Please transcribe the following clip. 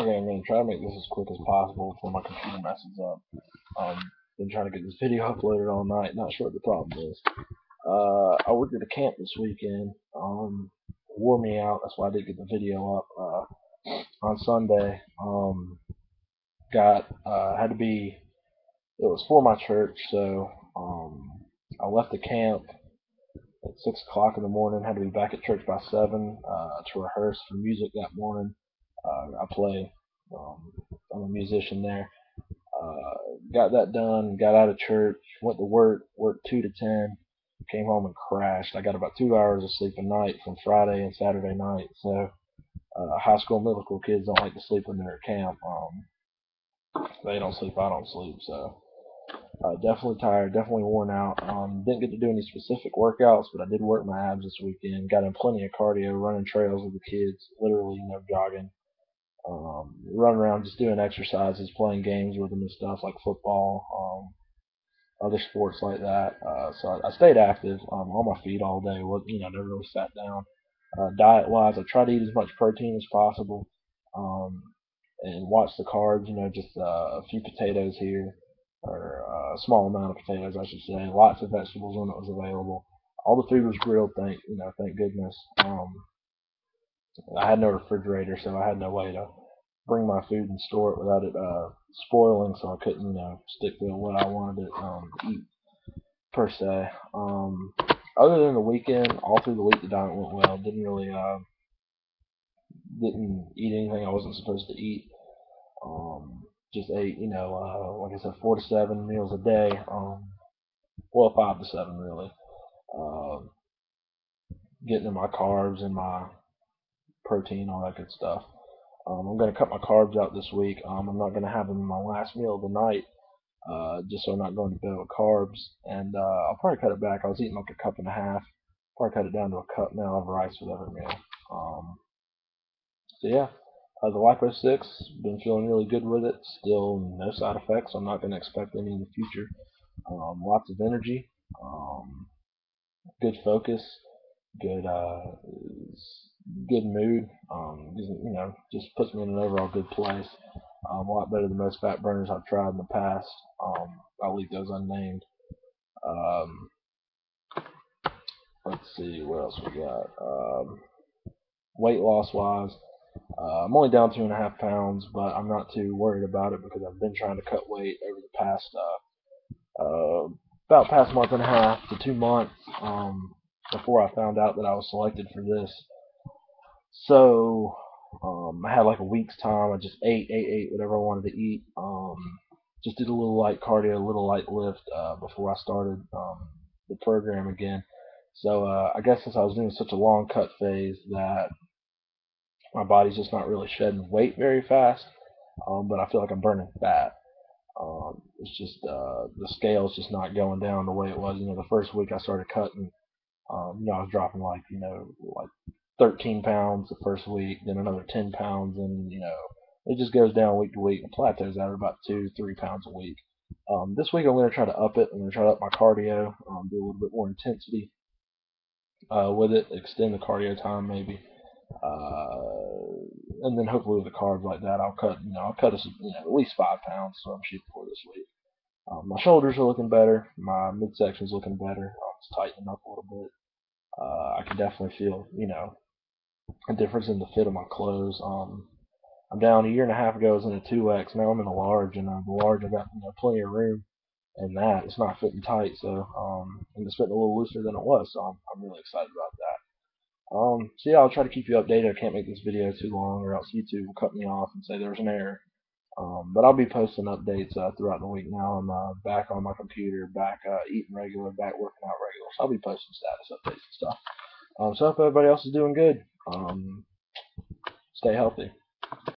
Okay, I'm gonna try to make this as quick as possible before my computer messes up. Been trying to get this video uploaded all night. Not sure what the problem is. I worked at a camp this weekend. Wore me out. That's why I didn't get the video up on Sunday. Got had to be. It was for my church, so I left the camp at 6 o'clock in the morning. Had to be back at church by 7 to rehearse for music that morning. I play. Um, I'm a musician there. Got that done. Got out of church. Went to work. Worked 2 to 10. Came home and crashed. I got about 2 hours of sleep a night from Friday and Saturday night. So high school, middle school kids don't like to sleep when they're at camp. They don't sleep. I don't sleep. So definitely tired. Definitely worn out. Didn't get to do any specific workouts, but I did work my abs this weekend. Got in plenty of cardio, running trails with the kids. Literally, jogging. Running around just doing exercises, playing games with them and stuff like football, other sports like that. So I stayed active on my feet all day. Never really sat down. Diet-wise, I try to eat as much protein as possible, um, and watch the carbs. Just a few potatoes here, or a small amount of potatoes, I should say. Lots of vegetables when it was available. All the food was grilled. Thank goodness. I had no refrigerator, so I had no way to bring my food and store it without it spoiling, so I couldn't, stick to what I wanted to eat per se. Other than the weekend, all through the week the diet went well. Didn't eat anything I wasn't supposed to eat. Just ate, like I said, 4 to 7 meals a day. Well, 5 to 7 really. Uh, Getting in my carbs and my protein, all that good stuff. I'm going to cut my carbs out this week. I'm not going to have them in my last meal of the night, just so I'm not going to bed with carbs. And I'll probably cut it back. I was eating like a cup and a half. Probably cut it down to a cup now of rice with every meal. So yeah, the lipo-6, been feeling really good with it. Still no side effects. I'm not going to expect any in the future. Lots of energy, good focus, good good mood. Just puts me in an overall good place. A lot better than most fat burners I've tried in the past. I'll leave those unnamed. Um, let's see what else we got. Weight loss wise, I'm only down 2.5 pounds, but I'm not too worried about it because I've been trying to cut weight over the past about past month and a half to 2 months before I found out that I was selected for this. So I had like a week's time. I just ate whatever I wanted to eat. Just did a little light cardio, a little light lift before I started the program again. So I guess since I was doing such a long cut phase that my body's just not really shedding weight very fast, but I feel like I'm burning fat. It's just the scale's just not going down the way it was. The first week I started cutting, I was dropping like 13 pounds the first week, then another 10 pounds, and it just goes down week to week and plateaus out at about 2, 3 pounds a week. This week I'm going to try to up it. I'm going to try to up my cardio, do a little bit more intensity with it, extend the cardio time maybe, and then hopefully with the carbs like that, I'll cut at least 5 pounds. So I'm shooting for this week. My shoulders are looking better. My midsection's looking better. It's tightening up a little bit. I can definitely feel, a difference in the fit of my clothes. I'm down a year and a half ago. I was in a 2X. Now I'm in a large, and the large I got plenty of room. And that it's not fitting tight, so and it's fitting a little looser than it was. So I'm really excited about that. So yeah, I'll try to keep you updated. I can't make this video too long, or else YouTube will cut me off and say there's an error. But I'll be posting updates throughout the week now. I'm back on my computer, back eating regular, back working out regular. So I'll be posting status updates and stuff. So I hope everybody else is doing good. Stay healthy.